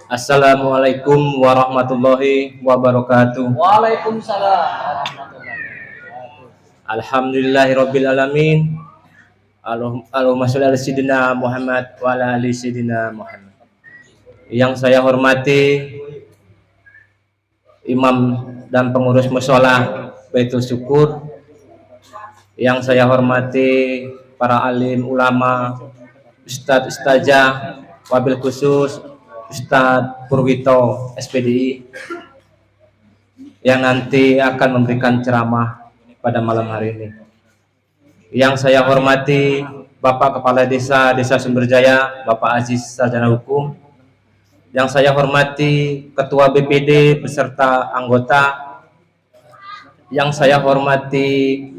Assalamualaikum warahmatullahi wabarakatuh. Waalaikumsalam warahmatullahi wabarakatuh. Alhamdulillahirabbil alamin. Allahumma sholli ala sayyidina Muhammad wa ala ali sayyidina Muhammad. Yang saya hormati imam dan pengurus mushola Baitul Syukur. Yang saya hormati para alim ulama, ustadz ustazah, wabil khusus Ustadz Purwito SPDI yang nanti akan memberikan ceramah pada malam hari ini. Yang saya hormati Bapak Kepala Desa Sumberjaya, Bapak Aziz Sarjana Hukum. Yang saya hormati Ketua BPD beserta anggota. Yang saya hormati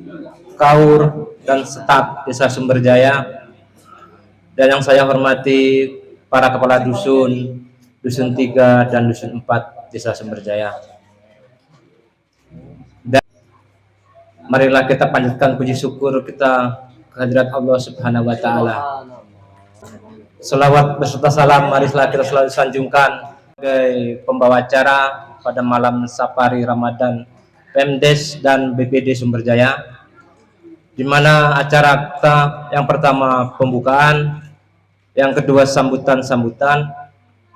KAUR dan staf Desa Sumberjaya. Dan yang saya hormati para kepala dusun, dusun 3 dan dusun 4 Desa Sumberjaya. Dan marilah kita panjatkan puji syukur kita kehadirat Allah Subhanahu wa taala. Selawat beserta salam marilah kita selalu sanjungkan sebagai pembawa acara pada malam Safari Ramadan Pemdes dan BPD Sumberjaya, di mana acara kita yang pertama pembukaan, yang kedua sambutan-sambutan,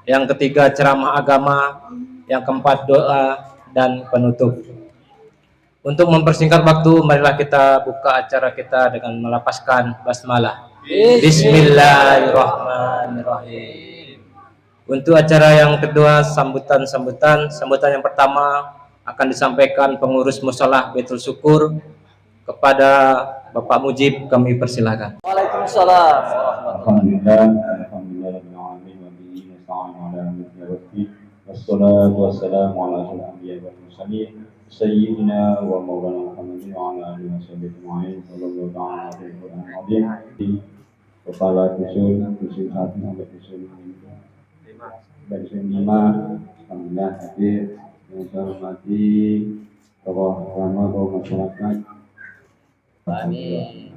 yang ketiga ceramah agama, yang keempat doa dan penutup. Untuk mempersingkat waktu, marilah kita buka acara kita dengan melafazkan basmalah. Bismillahirrahmanirrahim. Untuk acara yang kedua sambutan yang pertama akan disampaikan pengurus mushola Baitul Syukur. Kepada Bapak Mujib kami persilakan. Waalaikumsalam. Wassalatu wassalamu ala asyrofil mursalin sayyidina wa maulana Muhammadin wa ala alihi wasallam sallallahu alaihi wasallam. Kepala dusun 1 sampai dusun 5 alhamdulillah hadir. Yang saya hormati tokoh agama, tokoh masyarakat. Amin.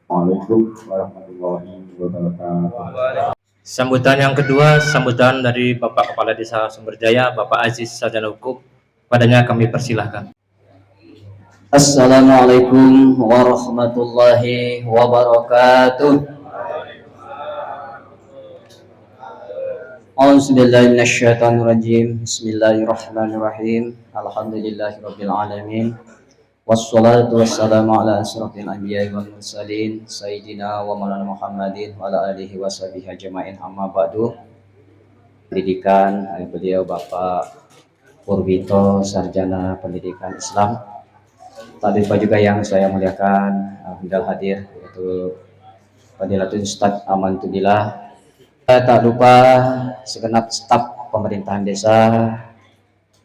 Assalamualaikum warahmatullahi wabarakatuh. Sambutan yang kedua, sambutan dari Bapak Kepala Desa Sumberjaya, Bapak Aziz Sarjana Hukum. Padanya kami persilahkan. Assalamualaikum warahmatullahi wabarakatuh. A'udzubillahi minasyaitonirrajim. Bismillahirrahmanirrahim. Alhamdulillahirabbil alamin. Wassalatu wassalamu ala asyrofil anbiya'i wal mursalin sayyidina wa maulana Muhammadin wa ala alihi washabihi ajma'in, amma ba'du. Pendidikan beliau Bapak Purwito, sarjana pendidikan Islam. Tadi juga yang saya muliakan Bidal hadir, yaitu Fadilatul Ustadz Amantudillah. Tak lupa segenap staf pemerintahan desa,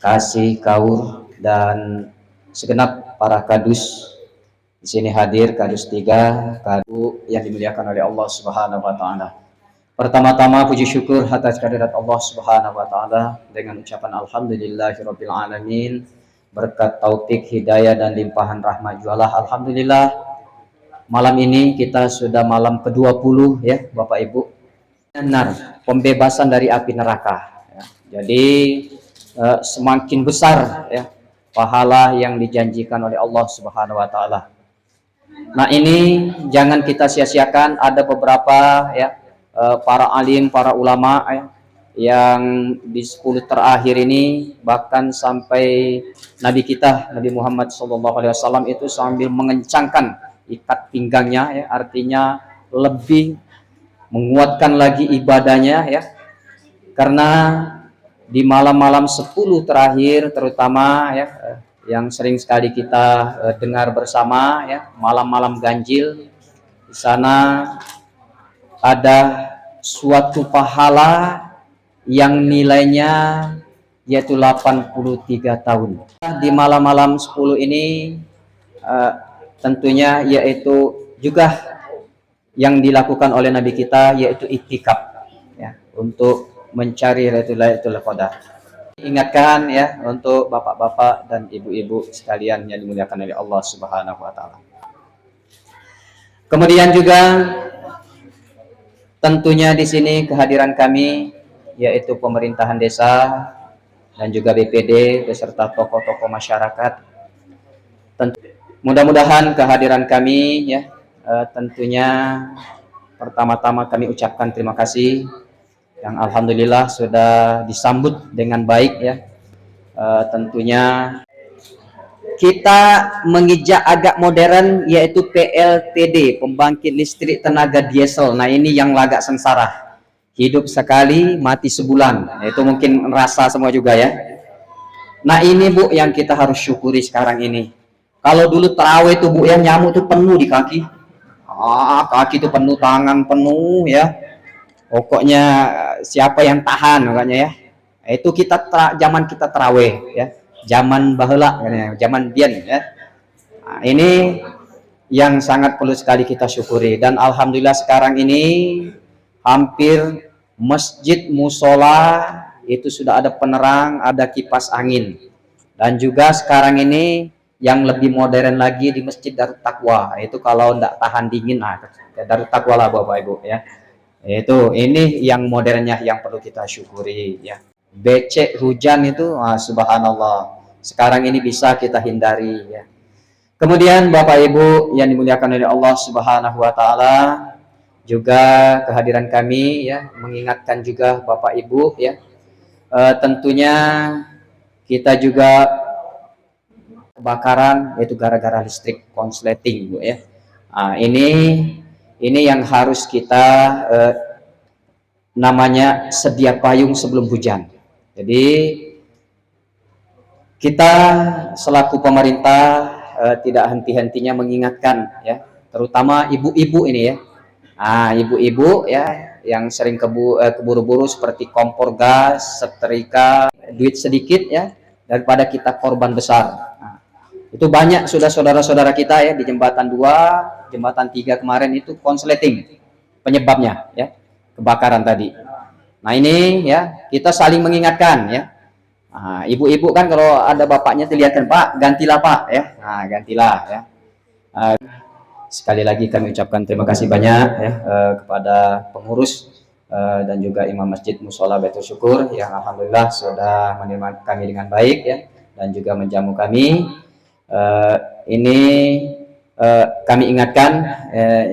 kasih, KAUR, dan segenap para kadus di sini hadir, kadus 3, kadu yang dimuliakan oleh Allah Subhanahu wa taala. Pertama-tama puji syukur atas kehadirat Allah Subhanahu wa taala dengan ucapan alhamdulillahirabbil alamin, berkat taufik, hidayah dan limpahan rahmat jualah. Alhamdulillah, malam ini kita sudah malam ke-20 ya Bapak Ibu. Benar, pembebasan dari api neraka ya. Jadi semakin besar ya pahala yang dijanjikan oleh Allah Subhanahu wa taala. Nah, ini jangan kita sia-siakan. Ada beberapa ya para alim, para ulama ya, yang di 10 terakhir ini bahkan sampai Nabi kita Nabi Muhammad SAW itu sambil mengencangkan ikat pinggangnya ya, artinya lebih menguatkan lagi ibadahnya ya. Karena di malam-malam 10 terakhir terutama ya, yang sering sekali kita dengar bersama ya, malam-malam ganjil, di sana ada suatu pahala yang nilainya yaitu 83 tahun. Di malam-malam 10 ini tentunya yaitu juga yang dilakukan oleh Nabi kita yaitu iktikaf ya, untuk mencari Lailatul Qadar. Ingatkan ya untuk bapak-bapak dan ibu-ibu sekalian yang dimuliakan oleh Allah Subhanahu wa taala. Kemudian juga Tentunya di sini kehadiran kami yaitu pemerintahan desa dan juga BPD beserta tokoh-tokoh masyarakat. Mudah-mudahan kehadiran kami ya tentunya pertama-tama kami ucapkan terima kasih yang alhamdulillah sudah disambut dengan baik ya. Tentunya kita menginjak agak modern yaitu PLTD, pembangkit listrik tenaga diesel. Nah, ini yang agak sengsara. Hidup sekali, mati sebulan. Nah, itu mungkin rasa semua juga ya. Nah, ini Bu yang kita harus syukuri sekarang ini. Kalau dulu tarawih itu Bu ya, nyamuk itu penuh di kaki. Kaki itu penuh, tangan penuh ya. Pokoknya siapa yang tahan makanya ya. Itu kita zaman kita tarawih ya. Zaman baheula, zaman biyen ya. Nah, ini yang sangat perlu sekali kita syukuri dan alhamdulillah sekarang ini hampir masjid musola itu sudah ada penerang, ada kipas angin. Dan juga sekarang ini yang lebih modern lagi di Masjid Darut Taqwa, itu kalau tidak tahan dingin, Darut Taqwa lah Bapak Ibu ya. Itu ini yang modernnya yang perlu kita syukuri ya. Becek hujan itu subhanallah. Sekarang ini bisa kita hindari ya. Kemudian Bapak Ibu yang dimuliakan oleh Allah Subhanahu wa taala, juga kehadiran kami ya mengingatkan juga Bapak Ibu ya. Tentunya kita juga kebakaran yaitu gara-gara listrik konsleting Bu ya. Ini yang harus kita namanya sedia payung sebelum hujan. Jadi kita selaku pemerintah tidak henti-hentinya mengingatkan ya, terutama ibu-ibu ini ya. Ibu-ibu ya yang sering keburu-buru seperti kompor gas, setrika, duit sedikit ya daripada kita korban besar. Itu banyak sudah saudara-saudara kita ya di jembatan 2, jembatan 3 kemarin itu konsleting penyebabnya ya, kebakaran tadi. Nah, ini ya kita saling mengingatkan ya. Ibu-ibu kan kalau ada bapaknya dilihatkan, Pak, gantilah Pak ya. Gantilah ya. Sekali lagi kami ucapkan terima kasih banyak ya kepada pengurus dan juga imam masjid Musola Baitul Syukur yang alhamdulillah sudah menerima kami dengan baik ya dan juga menjamu kami. Ini kami ingatkan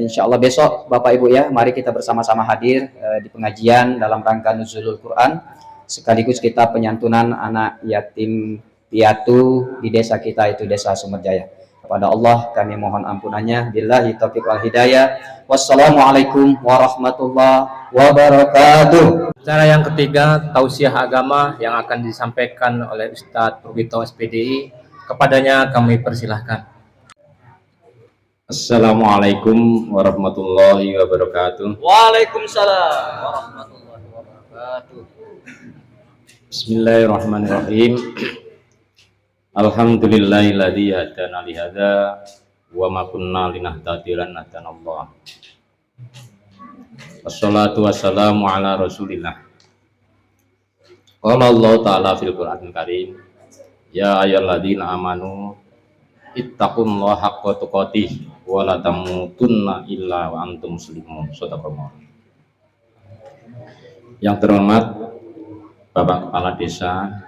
insya Allah besok Bapak Ibu ya, mari kita bersama-sama hadir di pengajian dalam rangka Nuzulul Quran, sekaligus kita penyantunan anak yatim piatu di desa kita, itu desa Sumerjaya. Kepada Allah kami mohon ampunannya. Billahi taufiq wal hidayah. Wassalamualaikum warahmatullahi wabarakatuh. Cara yang ketiga, tausiah agama yang akan disampaikan oleh Ustadz Purwito SPDI. Kepadanya kami persilahkan. Assalamualaikum warahmatullahi wabarakatuh. Waalaikumsalam warahmatullahi wabarakatuh. Bismillahirrahmanirrahim. Alhamdulillahilladzi hadana li hadza wa ma kunna linahtadiya lawla an Allah. Wassalatu wassalamu ala Rasulillah. Qala Allah Ta'ala fil Qur'anil Karim, ya ayyuhalladzina amanu ittaqullaha haqqa tuqatih wa la tamutunna illa wa antum muslimun. Shadaqallah. Yang terhormat Bapak Kepala Desa,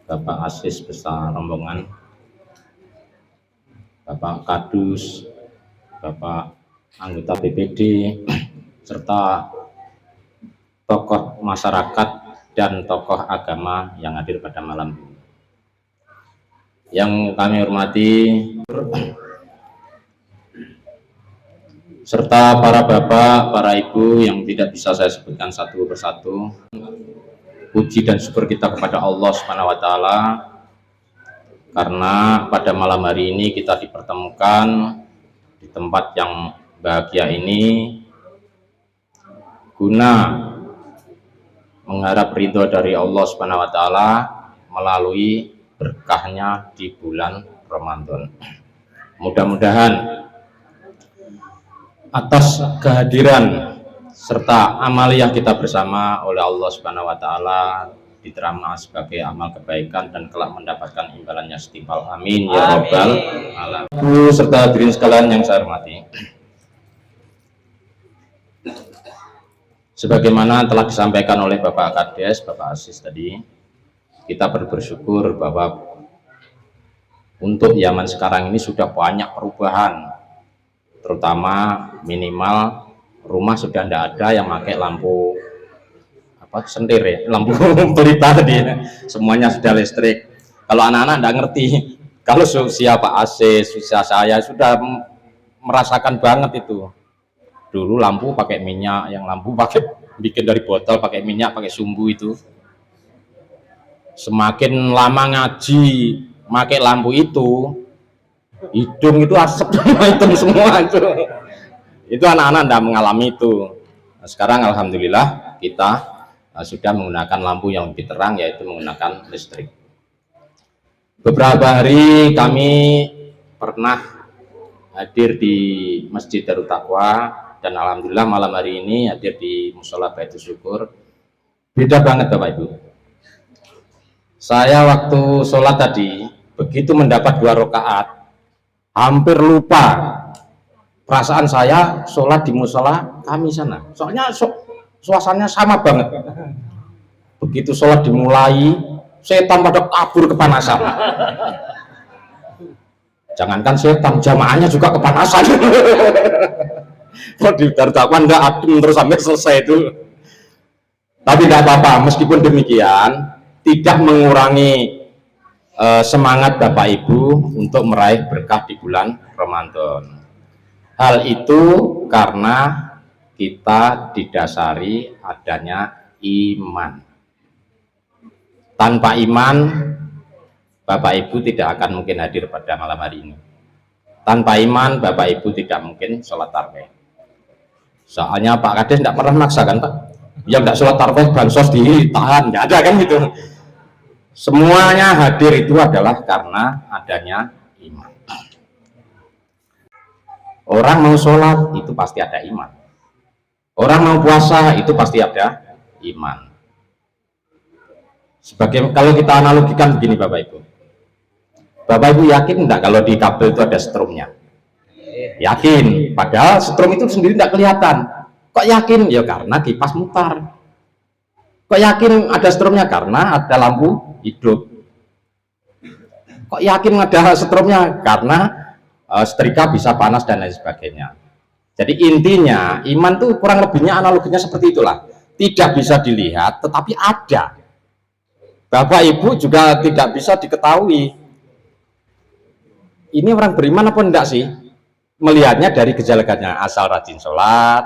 Bapak Asis Besar Rombongan, Bapak Kadus, Bapak anggota BPD, serta tokoh masyarakat dan tokoh agama yang hadir pada malam ini. Yang kami hormati, serta para bapak, para ibu yang tidak bisa saya sebutkan satu persatu. Puji dan syukur kita kepada Allah Subhanahu wa taala karena pada malam hari ini kita dipertemukan di tempat yang bahagia ini guna mengharap ridho dari Allah Subhanahu wa taala melalui berkahnya di bulan Ramadan. Mudah-mudahan atas kehadiran serta amaliyah kita bersama oleh Allah Subhanahu wa taala diterima sebagai amal kebaikan dan kelak mendapatkan imbalannya setimpal. Amin ya rabbal alamin. Serta hadirin sekalian yang saya hormati, Sebagaimana telah disampaikan oleh Bapak Kades, Bapak Asis tadi, kita bersyukur bahwa untuk zaman sekarang ini sudah banyak perubahan, terutama minimal rumah sudah tidak ada yang pakai lampu sentir ya, lampu pelita tadi, semuanya sudah listrik. Kalau anak-anak tidak ngerti, kalau usia Pak Asis, usia saya sudah merasakan banget itu. Dulu lampu pakai minyak, yang lampu pakai bikin dari botol pakai minyak, pakai sumbu itu. Semakin lama ngaji pakai lampu itu, hidung itu asap hitam semua itu. Itu anak-anak tidak mengalami itu. Nah, sekarang alhamdulillah kita sudah menggunakan lampu yang lebih terang, yaitu menggunakan listrik. Beberapa hari kami pernah hadir di Masjid Darut Taqwa, dan alhamdulillah malam hari ini hadir di Musola Baitul Syukur. Beda banget Bapak Ibu. Saya waktu sholat tadi, begitu mendapat 2 rakaat, hampir lupa perasaan saya sholat di musola kami sana. Soalnya suasananya sama banget. Begitu sholat dimulai, setan pada kabur kepanasan. Jangankan setan, jamaahnya juga kepanasan. Kalau di Darut Taqwa enggak adem terus sampai selesai itu. Tapi tidak apa-apa, meskipun demikian tidak mengurangi semangat Bapak Ibu untuk meraih berkah di bulan Ramadan. Hal itu karena kita didasari adanya iman. Tanpa iman, Bapak Ibu tidak akan mungkin hadir pada malam hari ini. Tanpa iman, Bapak Ibu tidak mungkin sholat tarawih. Soalnya Pak Kades tidak pernah maksa kan Pak? Yang tidak sholat tarawih bansos ditahan, nggak ada kan gitu. Semuanya hadir itu adalah karena adanya iman. Orang mau sholat itu pasti ada iman. Orang mau puasa itu pasti ada iman. Sebagai kalau kita analogikan begini Bapak Ibu. Bapak Ibu yakin enggak kalau di kabel itu ada strumnya? Yakin. Padahal strum itu sendiri tidak kelihatan. Kok yakin? Ya karena kipas mutar. Kok yakin ada strumnya? Karena ada lampu hidup. Kok yakin ada strumnya? Karena setrika bisa panas dan lain sebagainya. Jadi intinya iman tuh kurang lebihnya analoginya seperti itulah. Tidak bisa dilihat tetapi ada. Bapak Ibu juga tidak bisa diketahui ini orang beriman apa enggak sih. Melihatnya dari gejala-gejalanya, asal rajin sholat,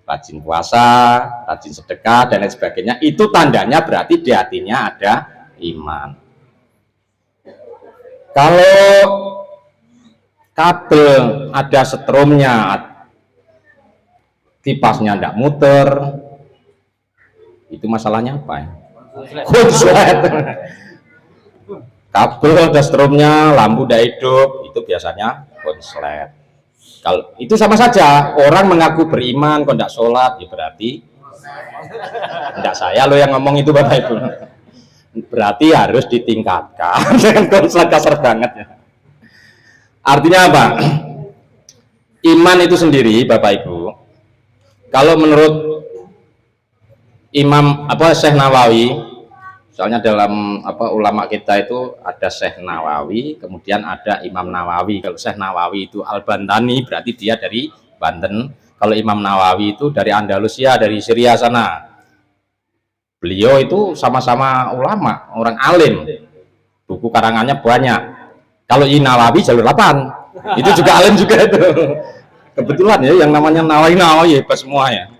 rajin puasa, rajin sedekah dan lain sebagainya, itu tandanya berarti di hatinya ada iman. Kalau kabel ada setrumnya, kipasnya tidak muter, itu masalahnya apa ya? Konslet. Kabel ada strumnya, lampu tidak hidup, itu biasanya konslet. Kalau itu sama saja, orang mengaku beriman kok tidak sholat, ya berarti tidak saya loh yang ngomong itu Bapak Ibu. Berarti harus ditingkatkan. Dengan konslet kasar banget ya. Artinya apa? Iman itu sendiri Bapak Ibu, kalau menurut Imam Syekh Nawawi, soalnya dalam ulama kita itu ada Syekh Nawawi, kemudian ada Imam Nawawi. Kalau Syekh Nawawi itu Al-Bantani, berarti dia dari Banten. Kalau Imam Nawawi itu dari Andalusia, dari Syria sana. Beliau itu sama-sama ulama, orang alim. Buku karangannya banyak. Kalau Nawawi jalur 8, itu juga alim juga itu. Kebetulan ya yang namanya Nawawi hebat semua ya.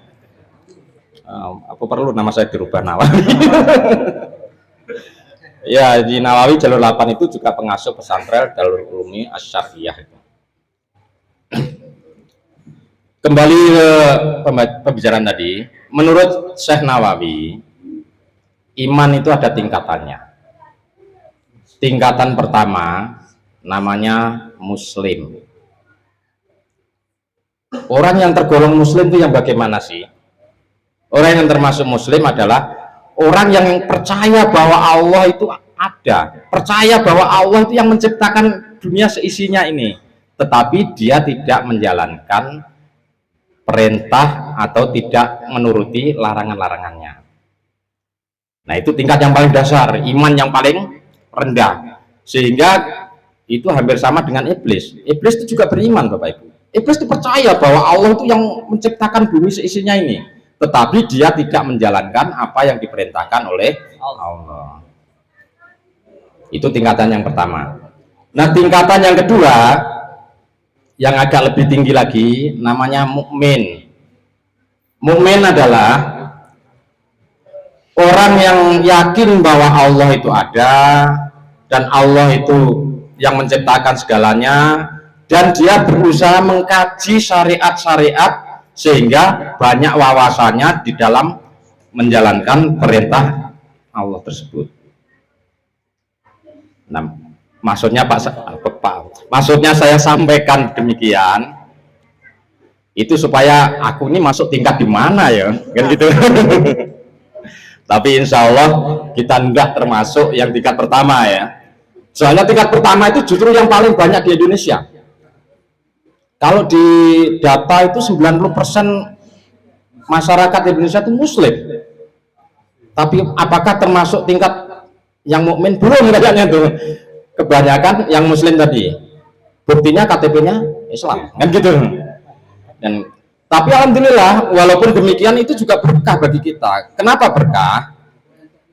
Apa perlu nama saya dirubah Nawawi? Ya, di Nawawi jalur 8 itu juga pengasuh pesantren Darul Ulumi Asy-Syar'iyah. Kembali ke pembicaraan tadi, menurut Syekh Nawawi, iman itu ada tingkatannya. Tingkatan pertama namanya muslim. Orang yang tergolong muslim itu yang bagaimana sih? Orang yang termasuk muslim adalah orang yang percaya bahwa Allah itu ada, percaya bahwa Allah itu yang menciptakan dunia seisinya ini, tetapi dia tidak menjalankan perintah atau tidak menuruti larangan-larangannya. Nah, itu tingkat yang paling dasar, iman yang paling rendah. Sehingga itu hampir sama dengan iblis. Iblis itu juga beriman, Bapak Ibu. Iblis itu percaya bahwa Allah itu yang menciptakan bumi seisinya ini, tetapi dia tidak menjalankan apa yang diperintahkan oleh Allah. Itu tingkatan yang pertama. Nah, tingkatan yang kedua yang agak lebih tinggi lagi namanya mukmin. Mukmin adalah orang yang yakin bahwa Allah itu ada dan Allah itu yang menciptakan segalanya, dan dia berusaha mengkaji syariat-syariat sehingga banyak wawasannya di dalam menjalankan perintah Allah tersebut. Nah, maksudnya maksudnya saya sampaikan demikian itu supaya aku ini masuk tingkat di mana ya, kan gitu. Tapi insya Allah kita enggak termasuk yang tingkat pertama ya. Soalnya tingkat pertama itu justru yang paling banyak di Indonesia. Kalau di data itu 90% masyarakat Indonesia itu Muslim. Tapi apakah termasuk tingkat yang mukmin? Belum kayaknya tuh. Kebanyakan yang Muslim tadi. Buktinya KTP-nya Islam, kan gitu. Dan tapi alhamdulillah, walaupun demikian itu juga berkah bagi kita. Kenapa berkah?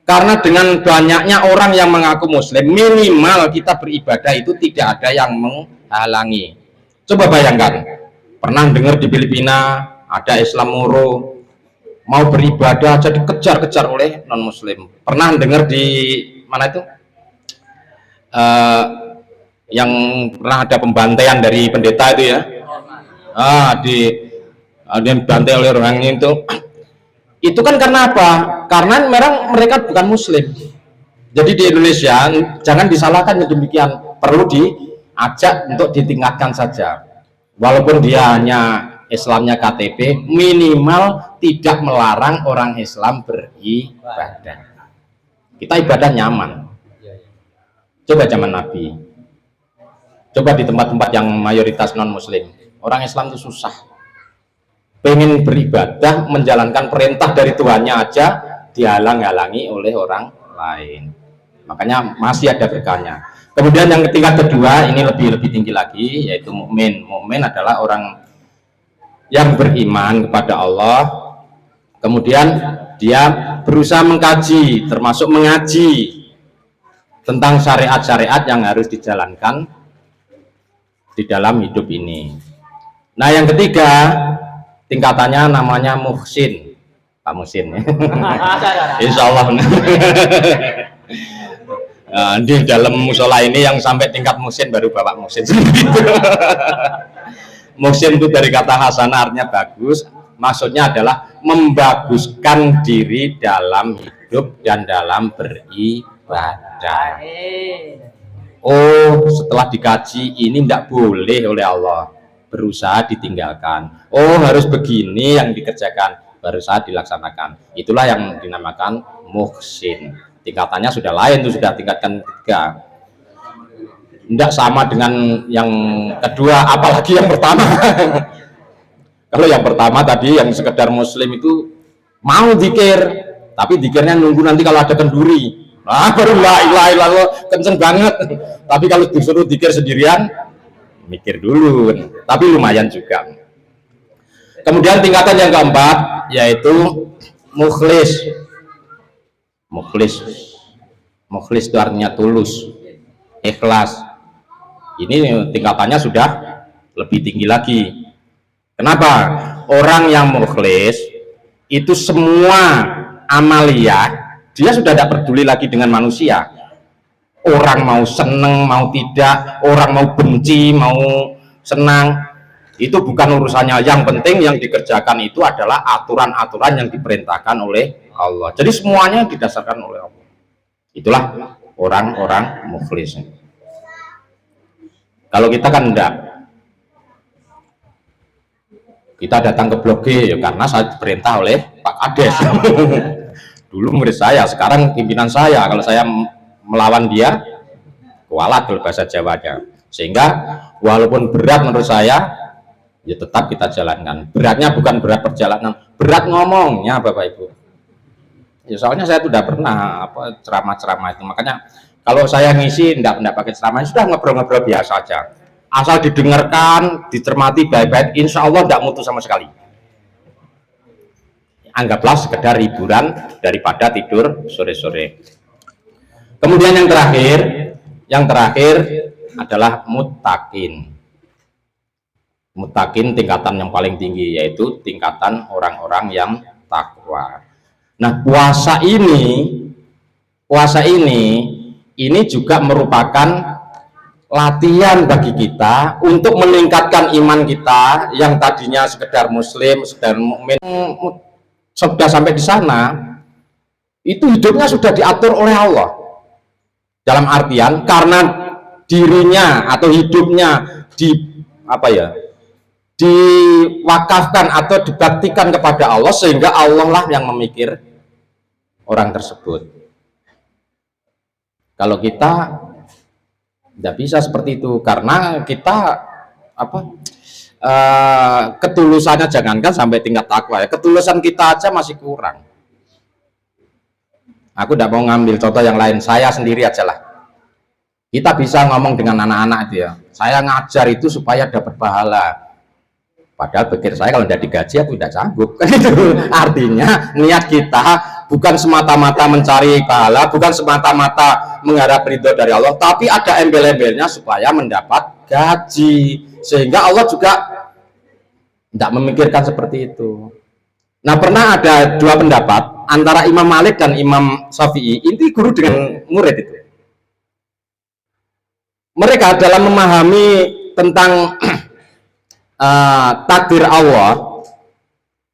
Karena dengan banyaknya orang yang mengaku Muslim, minimal kita beribadah itu tidak ada yang menghalangi. Coba bayangkan, pernah dengar di Filipina ada Islam Moro mau beribadah jadi dikejar-kejar oleh non Muslim. Pernah dengar di mana itu yang pernah ada pembantaian dari pendeta itu ya, dibantai oleh orang itu kan karena apa? Karena mereka bukan Muslim. Jadi di Indonesia jangan disalahkan yang demikian, perlu diajak untuk ditingkatkan saja. Walaupun dia hanya Islamnya KTP, minimal tidak melarang orang Islam beribadah. Kita ibadah nyaman. Coba zaman Nabi, coba di tempat-tempat yang mayoritas non Muslim, orang Islam itu susah. Pengen beribadah, menjalankan perintah dari Tuhannya aja dihalang-halangi oleh orang lain. Makanya masih ada berkahnya. Kemudian yang tingkat kedua ini lebih tinggi lagi, yaitu mukmin. Mukmin adalah orang yang beriman kepada Allah, kemudian dia berusaha mengkaji, termasuk mengaji tentang syariat-syariat yang harus dijalankan di dalam hidup ini. Nah, yang ketiga tingkatannya namanya muhsin, Pak Muhsin. Insya Allah. Nah, di dalam musola ini yang sampai tingkat muhsin baru Bapak Muhsin. Muhsin itu dari kata hasanah, artinya bagus. Maksudnya adalah membaguskan diri dalam hidup dan dalam beribadah. Oh, setelah dikaji ini tidak boleh oleh Allah, berusaha ditinggalkan. Oh, harus begini yang dikerjakan, berusaha dilaksanakan. Itulah yang dinamakan muhsin. Tingkatannya sudah lain, itu sudah tingkatan ketiga. Tidak sama dengan yang kedua, apalagi yang pertama. Kalau yang pertama tadi yang sekedar Muslim itu mau zikir, tapi zikirnya nunggu nanti kalau ada kenduri. Nah, baru la ilaha illallah kenceng banget. Tapi kalau disuruh zikir sendirian, mikir dulu, tapi lumayan juga. Kemudian tingkatan yang keempat yaitu mukhlis. Mukhlis itu artinya tulus, ikhlas. Ini tingkatannya sudah lebih tinggi lagi. Kenapa? Orang yang mukhlis itu semua amaliyah dia sudah tidak peduli lagi dengan manusia. Orang mau seneng, mau tidak, orang mau benci, mau senang, itu bukan urusannya. Yang penting yang dikerjakan itu adalah aturan-aturan yang diperintahkan oleh Allah. Jadi semuanya didasarkan oleh Allah. Itulah orang-orang mukhlis. Kalau kita kan enggak, kita datang ke Blok G ya karena saya diperintah oleh Pak Kades. Dulu murid saya, sekarang pimpinan saya. Kalau saya melawan dia, kualat kalau bahasa Jawanya. Sehingga walaupun berat menurut saya, ya tetap kita jalankan. Beratnya bukan berat perjalanan, berat ngomongnya Bapak Ibu. Ya soalnya saya sudah pernah ceramah-ceramah itu, makanya kalau saya ngisi enggak pakai ceramah, sudah ngobrol-ngobrol biasa aja, asal didengarkan, dicermati baik-baik, insya Allah enggak mutu sama sekali. Anggaplah sekedar hiburan daripada tidur sore-sore. Kemudian yang terakhir adalah muttaqin. Muttaqin tingkatan yang paling tinggi, yaitu tingkatan orang-orang yang takwa. Nah, puasa ini juga merupakan latihan bagi kita untuk meningkatkan iman kita yang tadinya sekedar muslim, sekedar mukmin, sudah sampai di sana, itu hidupnya sudah diatur oleh Allah. Dalam artian karena dirinya atau hidupnya diwakafkan atau dibaktikan kepada Allah, sehingga Allah lah yang memikir orang tersebut. Kalau kita tidak bisa seperti itu, karena kita ketulusannya jangankan sampai tingkat takwa ya, ketulusan kita aja masih kurang. Aku tidak mau ngambil contoh yang lain, saya sendiri aja lah. Kita bisa ngomong dengan anak-anak itu ya, saya ngajar itu supaya dapat pahala. Padahal pikir saya kalau tidak digaji aku tidak sanggup. Artinya niat kita bukan semata-mata mencari pahala, bukan semata-mata mengharap ridho dari Allah, tapi ada embel-embelnya supaya mendapat gaji, sehingga Allah juga tidak memikirkan seperti itu. Nah, pernah ada dua pendapat antara Imam Malik dan Imam Syafi'i, ini guru dengan murid itu. Mereka dalam memahami tentang takdir Allah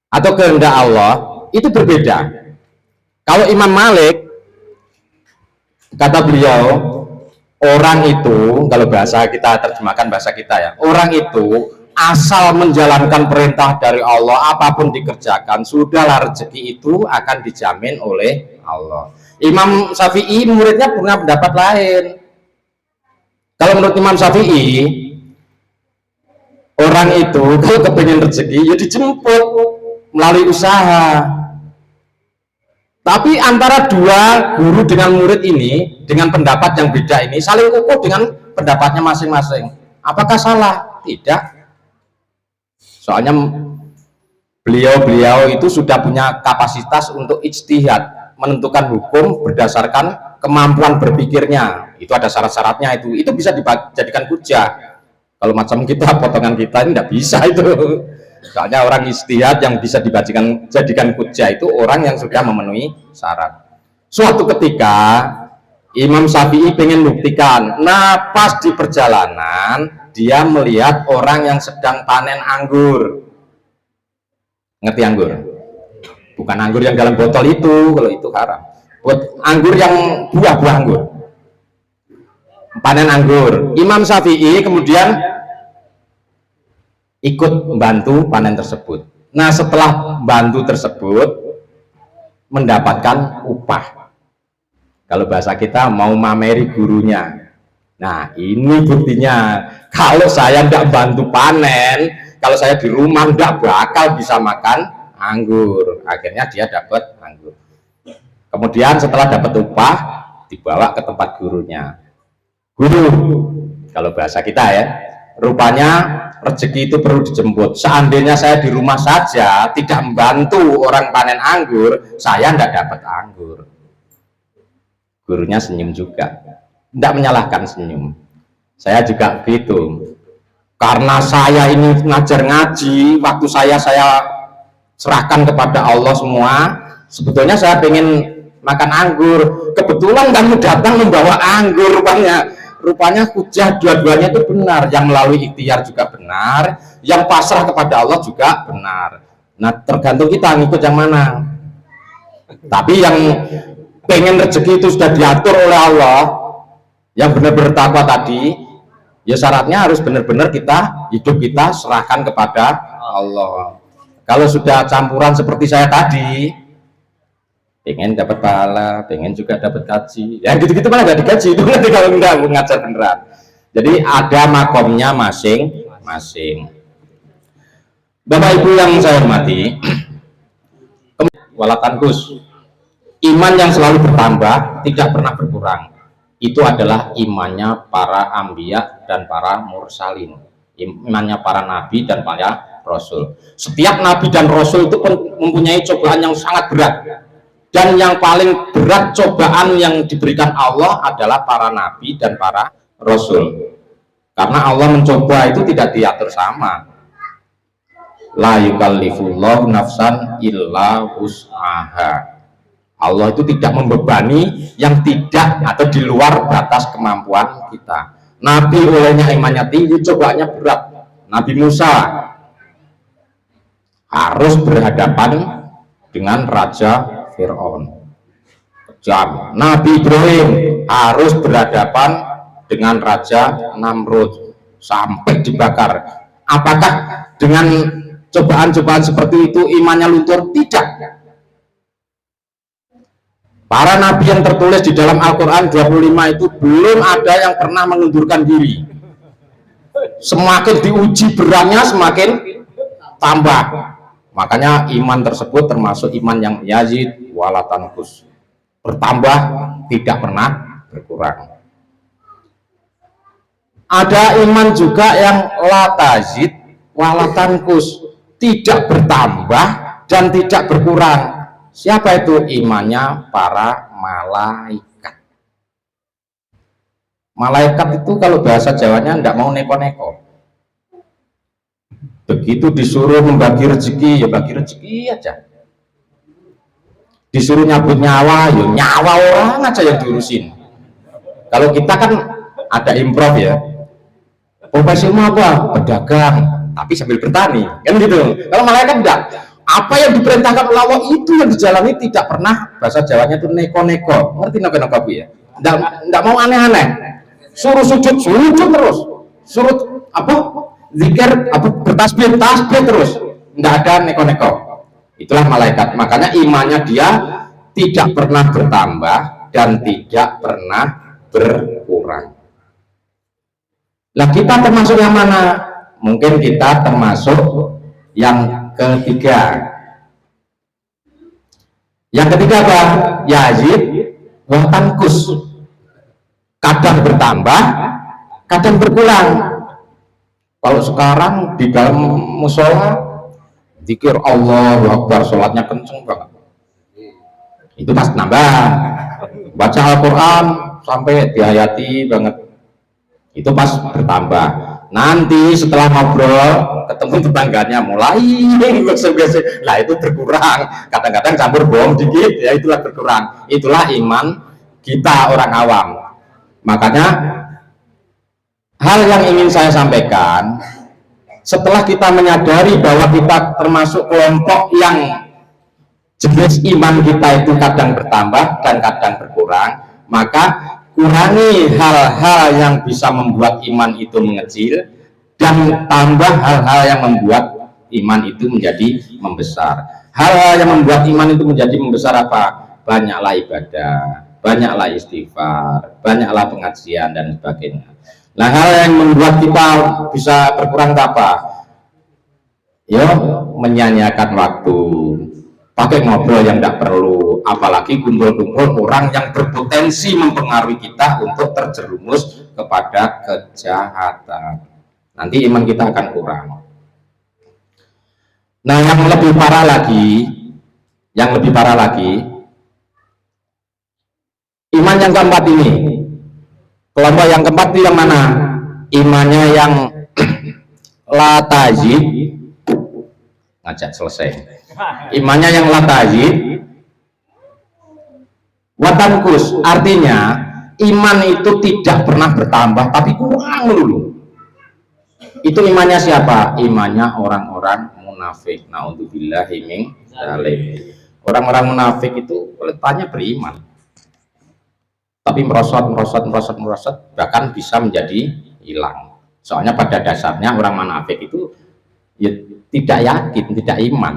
atau kehendak Allah itu berbeda. Kalau Imam Malik, kata beliau, orang itu, kalau bahasa kita terjemahkan bahasa kita ya, orang itu asal menjalankan perintah dari Allah, apapun dikerjakan, sudahlah rezeki itu akan dijamin oleh Allah. Imam Syafi'i muridnya punya pendapat lain. Kalau menurut Imam Syafi'i, orang itu kalau kepengen rezeki ya dijemput melalui usaha. Tapi antara dua guru dengan murid ini dengan pendapat yang beda ini saling kukuh dengan pendapatnya masing-masing. Apakah salah? Tidak. Soalnya beliau itu sudah punya kapasitas untuk ijtihad, menentukan hukum berdasarkan kemampuan berpikirnya. Itu ada syarat-syaratnya itu bisa dijadikan hujah. Kalau macam kita, potongan kita ini tidak bisa itu. Soalnya orang ijtihad yang bisa jadikan hujah itu orang yang sudah memenuhi syarat. Suatu ketika Imam Syafi'i pengen buktikan, nah pas di perjalanan dia melihat orang yang sedang panen anggur. Ngerti anggur? Bukan anggur yang dalam botol itu, kalau itu haram. Buat anggur yang buah-buah anggur. Panen anggur. Imam Syafi'i kemudian ikut membantu panen tersebut. Nah, setelah bantu tersebut mendapatkan upah. Kalau bahasa kita mau mameri gurunya. Nah, ini buktinya. Kalau saya tidak bantu panen, kalau saya di rumah tidak bakal bisa makan anggur. Akhirnya dia dapat anggur. Kemudian setelah dapat upah, dibawa ke tempat gurunya. Guru, kalau bahasa kita ya, rupanya rezeki itu perlu dijemput. Seandainya saya di rumah saja tidak membantu orang panen anggur, saya tidak dapat anggur. Gurunya senyum juga, tidak menyalahkan, senyum. Saya juga gitu. Karena saya ini ngajar ngaji, waktu saya serahkan kepada Allah semua. Sebetulnya saya pengen makan anggur. Kebetulan kamu datang membawa anggur, rupanya hujah dua-duanya itu benar. Yang melalui ikhtiar juga benar, yang pasrah kepada Allah juga benar. Nah, tergantung kita ngikut yang mana. Tapi yang pengen rezeki itu sudah diatur oleh Allah, yang benar-benar takwa tadi, ya syaratnya harus benar-benar hidup kita serahkan kepada Allah. Kalau sudah campuran seperti saya tadi, pengen dapat pahala, pengen juga dapat gaji, ya gitu-gitu malah nggak digaji itu nanti kalau enggak ngajar beneran. Jadi ada makomnya masing-masing. Bapak Ibu yang saya hormati, walatankus, iman yang selalu bertambah, tidak pernah berkurang. Itu adalah imannya para anbiya dan para mursalin, imannya para nabi dan para rasul. Setiap nabi dan rasul itu mempunyai cobaan yang sangat berat, dan yang paling berat cobaan yang diberikan Allah adalah para nabi dan para rasul, karena Allah mencoba itu tidak diatur sama. La yukallifullahu nafsan illa wus'aha. Allah itu tidak membebani yang tidak atau di luar batas kemampuan kita. Nabi olehnya imannya tinggi, cobaannya berat. Nabi Musa harus berhadapan dengan Raja Fir'aun, kejam. Nabi Ibrahim harus berhadapan dengan Raja Namrud sampai dibakar. Apakah dengan cobaan-cobaan seperti itu imannya luntur? Tidak. Para nabi yang tertulis di dalam Al-Quran 25 itu belum ada yang pernah mengundurkan diri. Semakin diuji beratnya semakin tambah. Makanya iman tersebut termasuk iman yang yazid walatankus, bertambah, tidak pernah berkurang. Ada iman juga yang latazid walatankus, tidak bertambah dan tidak berkurang. Siapa itu? Imannya para malaikat. Malaikat itu kalau bahasa Jawanya tidak mau neko-neko. Begitu disuruh membagi rezeki, ya bagi rezeki aja. Disuruh nyabut nyawa, ya nyawa orang aja yang diurusin. Kalau kita kan ada improv ya. Profesimu apa? Pedagang, tapi sambil bertani, kan gitu. Kalau malaikat enggak. Apa yang diperintahkan oleh Allah itu yang dijalani, tidak pernah, bahasa Jawanya itu neko-neko. Ngerti neko-neko Bu ya? Enggak mau aneh-aneh. Suruh sujud, sujud terus. Suruh apa? Zikir, apa, bertasbih, tasbih terus. Enggak ada neko-neko. Itulah malaikat. Makanya imannya dia tidak pernah bertambah dan tidak pernah berkurang. Lah kita termasuk yang mana? Mungkin kita termasuk yang ketiga. Yang ketiga apa? Yazid wa tankus. Kadang bertambah, kadang berkurang. Kalau sekarang di dalam musola zikir Allahu Akbar, sholatnya kenceng banget, itu pas nambah. Baca Al-Quran sampai dihayati banget, itu pas bertambah. Nanti setelah ngobrol ketemu tetangganya mulai biasa, lah itu berkurang. Kadang-kadang campur bohong dikit, ya itulah berkurang. Itulah iman kita orang awam. Makanya hal yang ingin saya sampaikan, setelah kita menyadari bahwa kita termasuk kelompok yang jenis iman kita itu kadang bertambah dan kadang berkurang, maka kurangi hal-hal yang bisa membuat iman itu mengecil dan tambah hal-hal yang membuat iman itu menjadi membesar. Hal-hal yang membuat iman itu menjadi membesar apa? Banyaklah ibadah, banyaklah istighfar, banyaklah pengajian dan sebagainya. Nah, hal yang membuat kita bisa berkurang apa? Ya, menyanyiakan waktu, pakai ngobrol yang tidak perlu, apalagi kumpul-kumpul orang yang berpotensi mempengaruhi kita untuk terjerumus kepada kejahatan. Nanti iman kita akan kurang. Nah, yang lebih parah lagi, iman yang keempat ini, kelompok yang keempat itu yang mana? Imannya yang latazid, ngajak selesai. Imannya yang latazid watankus, artinya iman itu tidak pernah bertambah tapi kurang dulu. Itu imannya siapa? Imannya orang-orang munafik. Naudzubillahi min dzalik. Orang-orang munafik itu kelihatannya beriman, tapi merosot, bahkan bisa menjadi hilang. Soalnya pada dasarnya orang munafik itu ya, tidak yakin, tidak iman.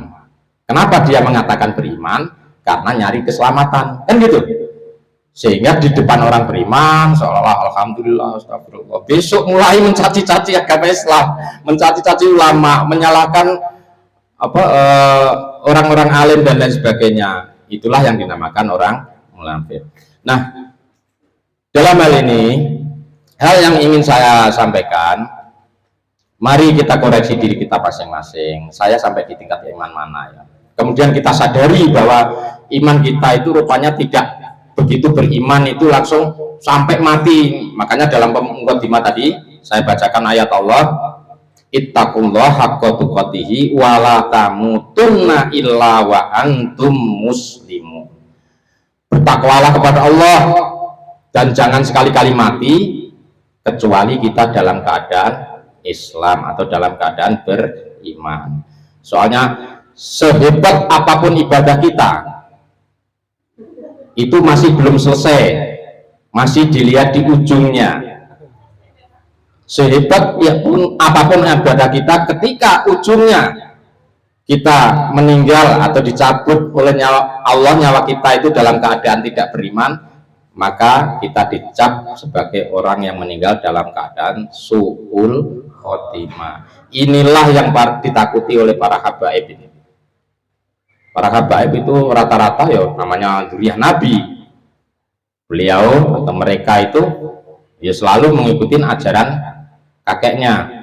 Kenapa dia mengatakan beriman? Karena nyari keselamatan, kan gitu. Sehingga di depan orang beriman seolah-olah alhamdulillah, astagfirullah, besok mulai mencaci-caci agama Islam, mencaci-caci ulama, menyalahkan orang-orang alim dan lain sebagainya. Itulah yang dinamakan orang munafik. Nah, dalam hal ini, hal yang ingin saya sampaikan, mari kita koreksi diri kita masing-masing. Saya sampai di tingkat iman mana ya? Kemudian kita sadari bahwa iman kita itu rupanya tidak begitu beriman itu langsung sampai mati. Makanya dalam mukadimah tadi saya bacakan ayat Allah, ittaqullah haqqa tuqatih wa la tamutunna illa wa antum muslimun. Bertakwalah kepada Allah dan jangan sekali-kali mati kecuali kita dalam keadaan Islam atau dalam keadaan beriman. Soalnya sehebat apapun ibadah kita itu masih belum selesai, masih dilihat di ujungnya. Sehebat ya pun apapun ibadah kita, ketika ujungnya kita meninggal atau dicabut oleh nyawa Allah, nyawa kita itu dalam keadaan tidak beriman, maka kita dicap sebagai orang yang meninggal dalam keadaan su'ul khotimah. Inilah yang ditakuti oleh para habaib ini. Para habaib itu rata-rata ya namanya dzurriyyah Nabi. Beliau atau mereka itu ya selalu mengikuti ajaran kakeknya.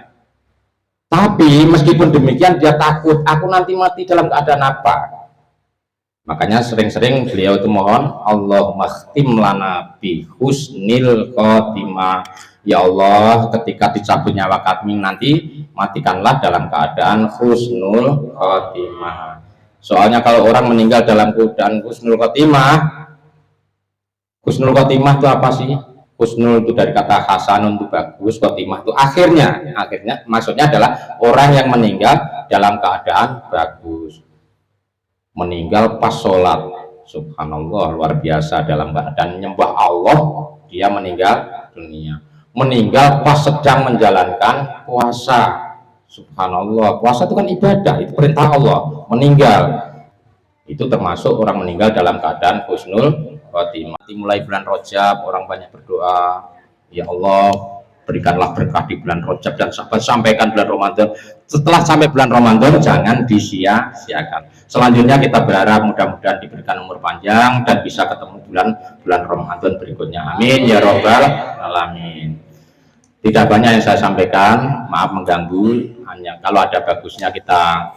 Tapi meskipun demikian dia takut, aku nanti mati dalam keadaan apa? Makanya sering-sering beliau itu mohon, Allahumma khtim lana bi husnil khotimah. Ya Allah, ketika dicabut nyawa kami nanti matikanlah dalam keadaan husnul khotimah. Soalnya kalau orang meninggal dalam keadaan husnul khotimah itu apa sih? Husnul itu dari kata hasanun itu bagus, khotimah itu akhirnya maksudnya adalah orang yang meninggal dalam keadaan bagus, meninggal pas sholat, subhanallah, luar biasa, dalam keadaan nyembah Allah dia meninggal dunia, meninggal pas sedang menjalankan puasa, subhanallah, puasa itu kan ibadah, itu perintah Allah, meninggal itu termasuk orang meninggal dalam keadaan husnul khotimah. Mulai bulan Rajab orang banyak berdoa, ya Allah berikanlah berkah di bulan Rajab dan sampaikan bulan Ramadan. Setelah sampai bulan Ramadan jangan disia-siakan. Selanjutnya kita berharap mudah-mudahan diberikan umur panjang dan bisa ketemu bulan Ramadan berikutnya, amin ya robbal alamin. Tidak banyak yang saya sampaikan, maaf mengganggu, hanya kalau ada bagusnya kita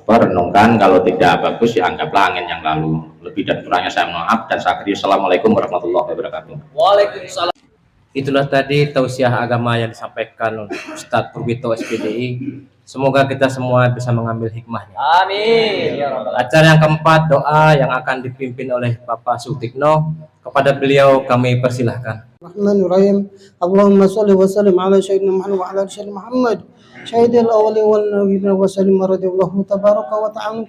renungkan, kalau tidak bagus ya anggaplah angin yang lalu. Lebih dan kurangnya saya maaf dan saya akhiri. Assalamualaikum warahmatullahi wabarakatuh. Waalaikumsalam. Itulah tadi tausiah agama yang disampaikan oleh Ustadz Purbito SPDI. Semoga kita semua bisa mengambil hikmahnya. Amin ya rabbal alamin. Acara yang keempat, doa yang akan dipimpin oleh Bapak Sutikno. Kepada beliau kami persilahkan. Bismillahirrahmanirrahim. Allahumma sholli wa sallim ala sayyidina Muhammad wa ala ali sayyidina Muhammad. Sayyidil awwalin wal akhirin wa sallim radhiyallahu tabaraka wa ta'ala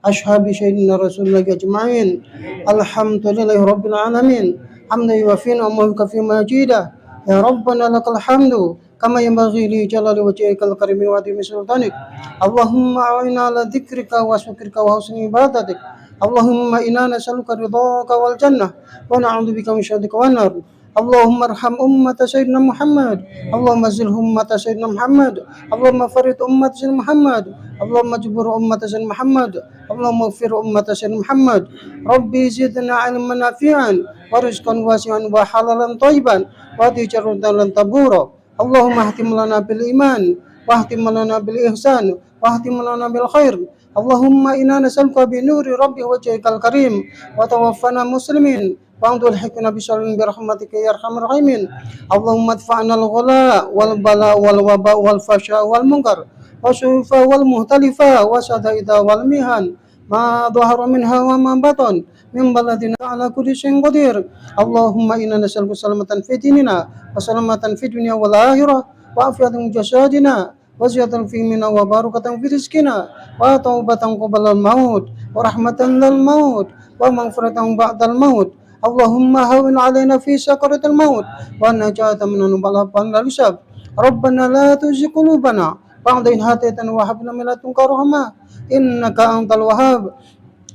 ashabi sayyidina Rasulullah ajma'in. Alhamdulillahi rabbil alamin. Hamdan yuwafina wa yukafi majida. Ya Rabbana lakal hamdu kama yanbaghi li jalali wajhikal karimi wa adhimi sultanik. Allahumma a'inna ala dzikrika wa syukrika wa husni ibadatik. Allahumma inna nas'aluka ridhaka wal jannah wa na'udzubika min syarrika wan nar. Allahumma arham ummata sayyidina Muhammad. Allahumma zil ummata sayyidina Muhammad. Allahumma farid ummata sayyidina Muhammad. Allahumma jubur ummata sayyidina Muhammad. Allahumma ighfir ummata sayyidina Muhammad. Rabbi zidna ilman nafi'an wa rizqan wasi'an wa halalan thayyiban wa tijaratan tabura. Allahumma ahtim lana bil iman wa ahtim lana bil ihsan wa ahtim lana bil khair. Allahumma inna nas'aluka bi nuri rabbi wajhikal karim wa tawaffana muslimin wa tudhikna bi sharrin bi rahmatika ya arhamar rahimin. Allahumma adfa'na al-ghala wal bala wal waba wal fasha wal munkar wa syufa wal muhtalifa wa sadaida wal mihan ma dhahara minha wa ma batan min baladina ala kulli syai'in qadir. Allahumma inna nas'aluka salamatan fi dinina wa salamatan fi dunya wal akhirah wa afiyatan jasadina wa ziyadatan fi minna wa barakatan fi rizqina wa taubatan qabla al-maut wa rahmatan lil maut wa maghfiratan ba'da al-maut. Allahumma hawwin 'alaina fi sakaratil maut wa najatan minan bala'an al-hisab. Rabbana la tuzigh qulubana ba'da idh hadaytana wa hab lana min ladunka rahmah innaka antal wahhab.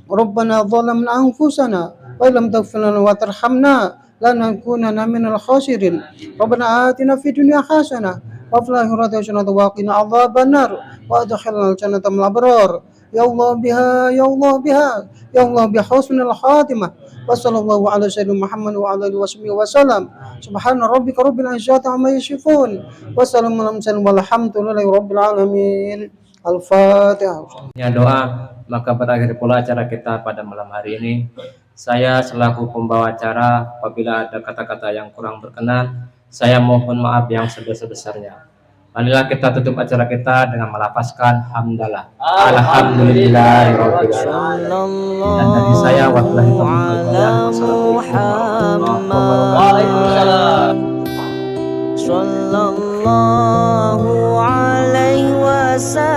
Rabbana zalamna anfusana wa lam taghfir lana wa tarhamna lanakunanna minal khasirin. Rabbana atina fid dunya hasanah وفي الآخرة حسنة وقنا عذاب النار وأدخلنا الجنة مع الأبرار يا الله بها يا الله بها يا الله بحسن الخاتمة وصلى الله على سيدنا محمد وعلى آله وصحبه وسلم سبحان ربك رب العزة عما يصفون وسلام على المرسلين والحمد لله رب العالمين Al-Fatihah. Ya doa, maka berakhir pula acara kita pada malam hari ini. Saya selaku pembawa acara, apabila ada kata-kata yang kurang berkenan, saya mohon maaf yang sebesar-besarnya. Marilah kita tutup acara kita dengan melafazkan hamdalah. Alhamdulillahirabbil alamin. Dan dari saya wabillahi taufiq Sallallahu alaihi wasallam.